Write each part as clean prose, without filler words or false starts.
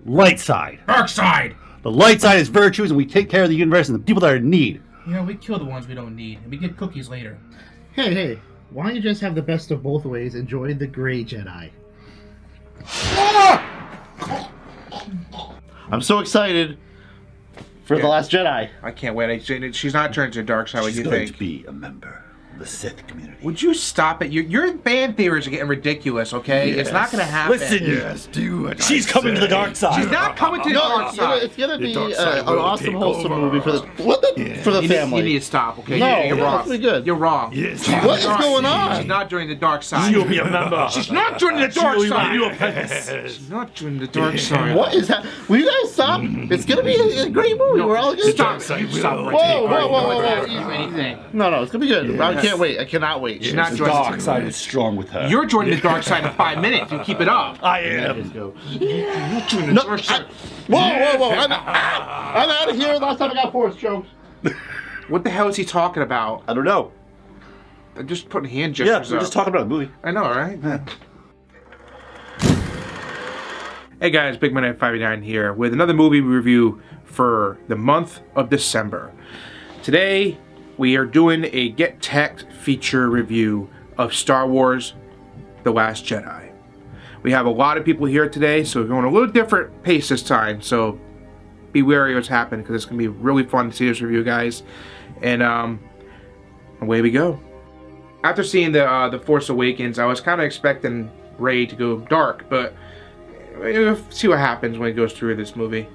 light side. Dark side. The light side is virtues, and we take care of the universe and the people that are in need. You know, we kill the ones we don't need, and we get cookies later. Hey, why don't you just have the best of both ways? Enjoy the gray Jedi. I'm so excited for The Last Jedi. I can't wait. She's not turned to the dark side. What do you think? She's going to be a member of the Sith community. Would you stop it? Your fan theories are getting ridiculous, okay? Yes. It's not going to happen. Listen, Yes, do what she's I coming to the say. dark side. She's not coming to the dark side. It's gonna be dark an side will awesome, take wholesome over. movie for the for the You family. need to stop, okay? No, You're it's wrong. gonna be good. You're wrong. Yes. What is going on? She's not joining the dark side. You'll be a member. She's not joining the dark side. Yes. She's not joining the dark side. What is that? Will you guys stop? It's gonna be a great movie. We're all gonna Stop Stop. it. You stop Whoa, right whoa, there. whoa, whoa, You don't whoa. do anything. No, it's gonna be good. I Yes. can't wait. I cannot wait. She's not The joining dark side is strong with her. You're joining the dark side in 5 minutes. You keep it up. I am. No, whoa! I'm out of here. Last time I got force choked. What the hell is he talking about? I don't know. I'm just putting hand Yeah, gestures we're up. just talking about a movie. I know, right? Hey guys, Big Man 59 here with another movie review for the month of December. Today, we are doing a Gettek feature review of Star Wars The Last Jedi. We have a lot of people here today, so we're going a little different pace this time, so be wary of what's happening because it's going to be really fun to see this review, guys. And away we go. After seeing the Force Awakens, I was kind of expecting Rey to go dark, but we'll see what happens when it goes through this movie.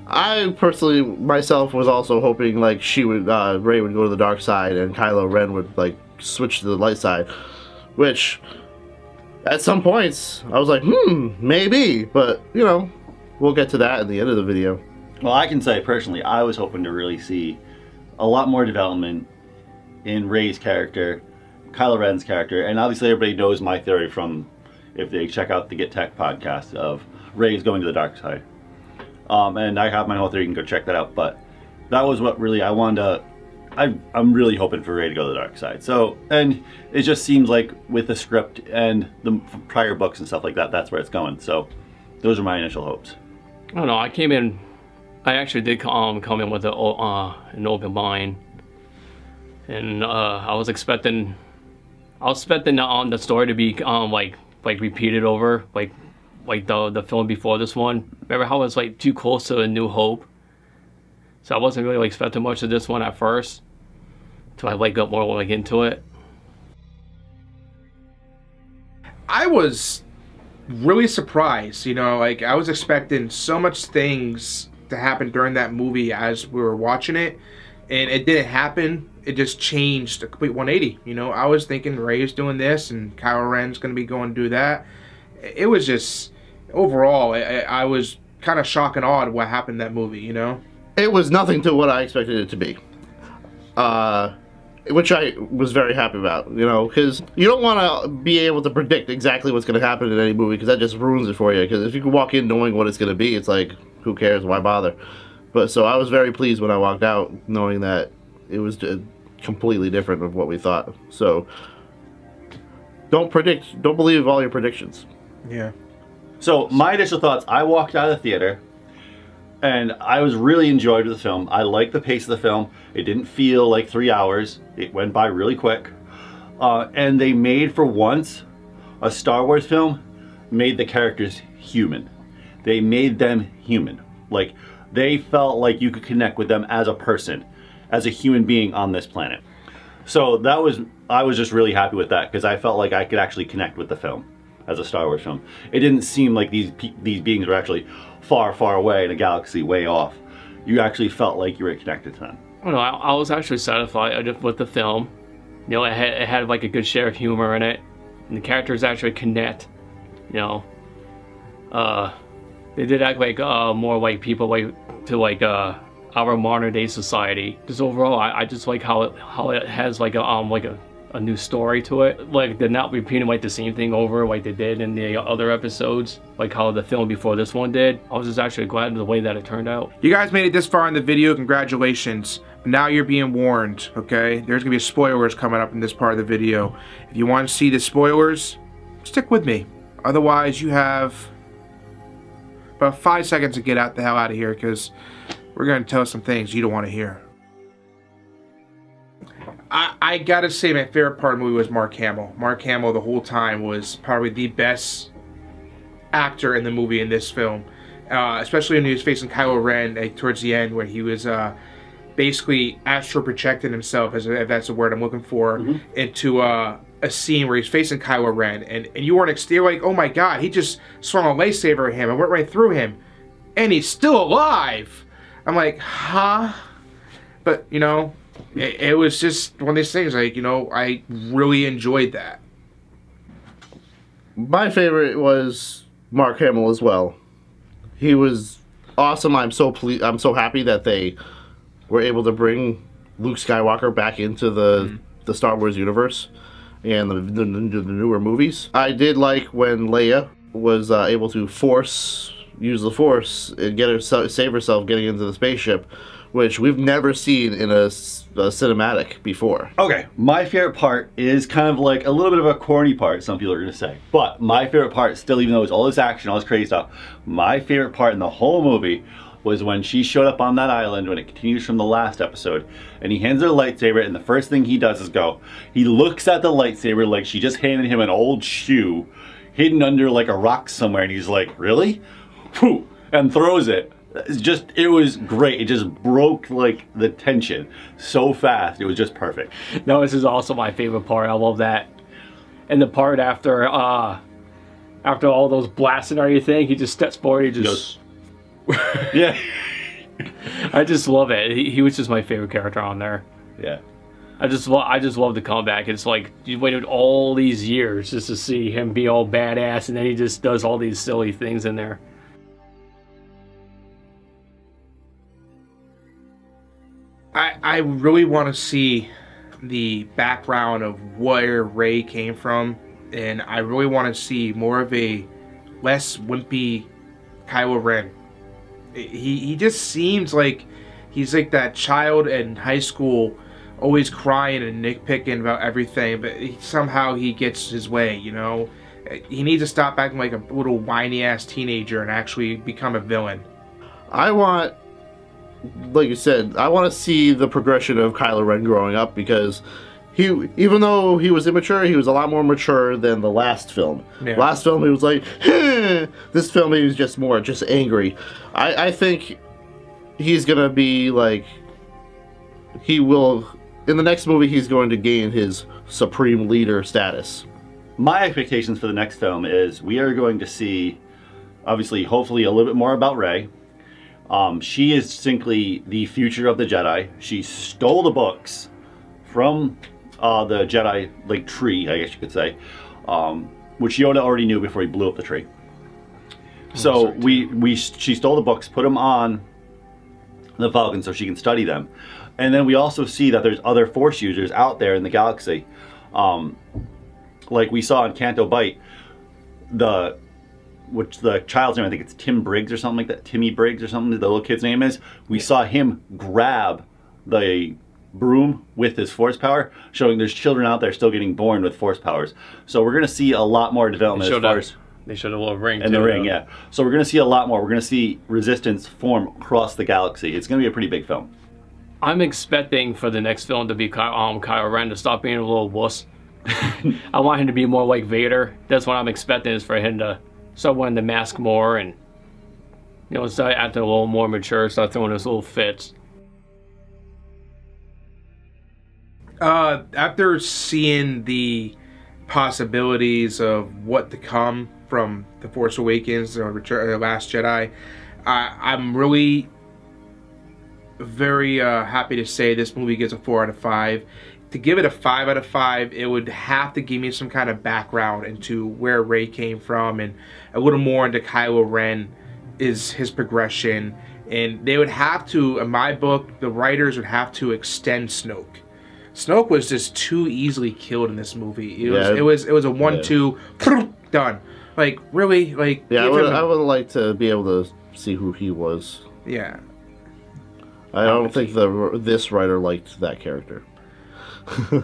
I personally, myself, was also hoping like she would, Rey would go to the dark side and Kylo Ren would like switch to the light side, which at some points I was like, maybe, but you know, we'll get to that at the end of the video. Well, I can say personally, I was hoping to really see a lot more development in Rey's character, Kylo Ren's character, and obviously everybody knows my theory from if they check out the Gettek podcast of Rey's going to the dark side. And I have my whole theory, you can go check that out, but that was what really I wanted to, I'm really hoping for Rey to go to the dark side. So, and it just seems like with the script and the prior books and stuff like that, that's where it's going. So, those are my initial hopes. I don't know, I actually did come in with an open mind. And I was expecting the story to be like repeated over like the film before this one. Remember how it was like too close to A New Hope? So I wasn't really expecting much of this one at first, so I got more into it. I was really surprised, you know, like I was expecting so much things to happen during that movie as we were watching it, and it didn't happen. It just changed a complete 180, you know. I was thinking Rey's doing this and Kylo Ren's gonna be going to do that. It was just, overall, I was kind of shocked and awed what happened in that movie, you know. It was nothing to what I expected it to be, which I was very happy about, you know, because you don't want to be able to predict exactly what's going to happen in any movie because that just ruins it for you. Because if you can walk in knowing what it's going to be, it's like, who cares, why bother? But so I was very pleased when I walked out knowing that it was completely different of what we thought. So don't believe all your predictions. Yeah. So my initial thoughts, I walked out of the theater and I was really enjoyed with the film. I liked the pace of the film. It didn't feel like 3 hours. It went by really quick. And they made, for once, a Star Wars film made the characters human. They made them human. Like, they felt like you could connect with them as a person, as a human being on this planet. So I was just really happy with that because I felt like I could actually connect with the film as a Star Wars film. It didn't seem like these beings were actually far, far away in a galaxy way off. You actually felt like you were connected to them. I don't know, I was actually satisfied with the film. You know, it had like a good share of humor in it, and the characters actually connect. You know, they did act like more like people to our modern day society. Just overall, I just like how it has like a new story to it. Like they're not repeating like the same thing over like they did in the other episodes, like how the film before this one did. I was just actually glad with the way that it turned out. You guys made it this far in the video, congratulations. Now you're being warned, okay? There's gonna be spoilers coming up in this part of the video. If you want to see the spoilers, stick with me. Otherwise, you have about 5 seconds to get out the hell out of here, because we're going to tell some things you don't want to hear. I gotta say my favorite part of the movie was Mark Hamill. Mark Hamill the whole time was probably the best actor in the movie in this film. Especially when he was facing Kylo Ren towards the end, where he was basically astral projecting himself, if that's the word I'm looking for, into a scene where he's facing Kylo Ren, and you weren't you're like, oh my god, he just swung a lightsaber at him and went right through him, and he's still alive. I'm like, huh? But you know, it was just one of these things. Like, you know, I really enjoyed that. My favorite was Mark Hamill as well. He was awesome. I'm so happy that they were able to bring Luke Skywalker back into the Star Wars universe and the newer movies. I did like when Leia was able to use the Force and save herself getting into the spaceship, which we've never seen in a cinematic before. Okay, my favorite part is kind of like a little bit of a corny part, some people are going to say. But my favorite part still, even though it's all this action, all this crazy stuff, my favorite part in the whole movie was when she showed up on that island, when it continues from the last episode, and he hands her a lightsaber, and the first thing he does is he looks at the lightsaber like she just handed him an old shoe hidden under like a rock somewhere, and he's like, really? Whew, and throws it. It was great. It just broke like the tension so fast. It was just perfect. No, this is also my favorite part. I love that. And the part after all those blasts and everything, he just steps forward. He just yeah. I just love it. He was just my favorite character on there. Yeah. I just love the comeback. It's like you waited all these years just to see him be all badass, and then he just does all these silly things in there. I really want to see the background of where Rey came from, and I really want to see more of a less wimpy Kylo Ren. He just seems like he's like that child in high school, always crying and nitpicking about everything, but somehow he gets his way, you know? He needs to stop acting like a little whiny ass teenager and actually become a villain. I want, like you said, I want to see the progression of Kylo Ren growing up, because even though he was immature, he was a lot more mature than the last film. Yeah. Last film he was like, this film he was just angry. I think he's gonna be like, in the next movie he's going to gain his supreme leader status. My expectations for the next film is we are going to see, obviously, hopefully a little bit more about Rey. She is simply the future of the Jedi. She stole the books from the Jedi like tree, I guess you could say, which Yoda already knew before he blew up the tree. So she stole the books, put them on the Falcon so she can study them, and then we also see that there's other Force users out there in the galaxy, like we saw in Canto Bight, which the child's name, I think it's Tim Briggs or something like that, Timmy Briggs or something, the little kid's name is. We saw him grab the broom with his Force power, showing there's children out there still getting born with Force powers. So we're going to see a lot more development as far as... They showed a little ring and too, the ring, yeah. So we're going to see a lot more. We're going to see resistance form across the galaxy. It's going to be a pretty big film. I'm expecting for the next film to be Kylo Ren to stop being a little wuss. I want him to be more like Vader. That's what I'm expecting, is for him to start wearing the mask more and, you know, start acting a little more mature, start throwing his little fits. After seeing the possibilities of what to come from The Force Awakens or Last Jedi, I'm really very happy to say this movie gets a 4 out of 5. To give it a 5 out of 5, it would have to give me some kind of background into where Rey came from, and a little more into Kylo Ren, is his progression. And they would have to, in my book, the writers would have to extend Snoke. Snoke was just too easily killed in this movie. It was a 1-2 done. Like, really, like, yeah, I would like to be able to see who he was. Yeah. I don't think this writer liked that character.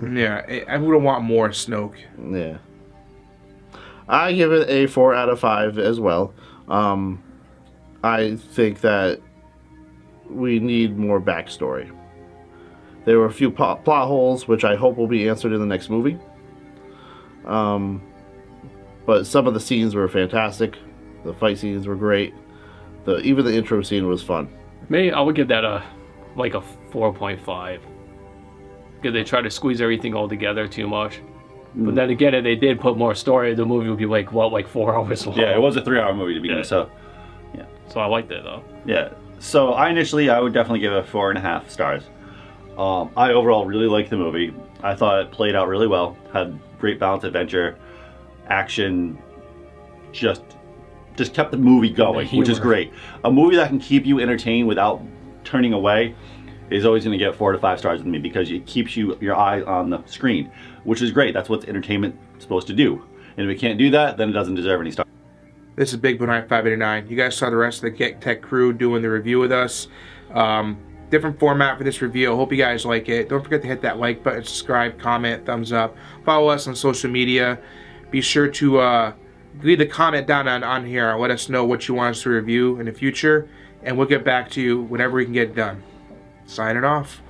Yeah, I would want more Snoke. Yeah. I give it a 4 out of 5 as well. I think that we need more backstory. There were a few plot holes, which I hope will be answered in the next movie. But some of the scenes were fantastic. The fight scenes were great. Even the intro scene was fun. Maybe I would give that a 4.5. Because they try to squeeze everything all together too much. But then again, if they did put more story, the movie would be like 4 hours long. Yeah, it was a 3-hour movie to begin with, so yeah. So I liked it though. Yeah. So I would definitely give it 4.5 stars. I overall really liked the movie. I thought it played out really well. Had great balance, adventure, action, just kept the movie going, which is great. A movie that can keep you entertained without turning away is always going to get 4 to 5 stars with me, because it keeps your eye on the screen, which is great. That's what entertainment is supposed to do. And if it can't do that, then it doesn't deserve any stars. This is Big Benite 589. You guys saw the rest of the Gettek crew doing the review with us. Different format for this review. I hope you guys like it. Don't forget to hit that like button, subscribe, comment, thumbs up. Follow us on social media. Be sure to leave a comment down on here and let us know what you want us to review in the future, and we'll get back to you whenever we can get it done. Signing off.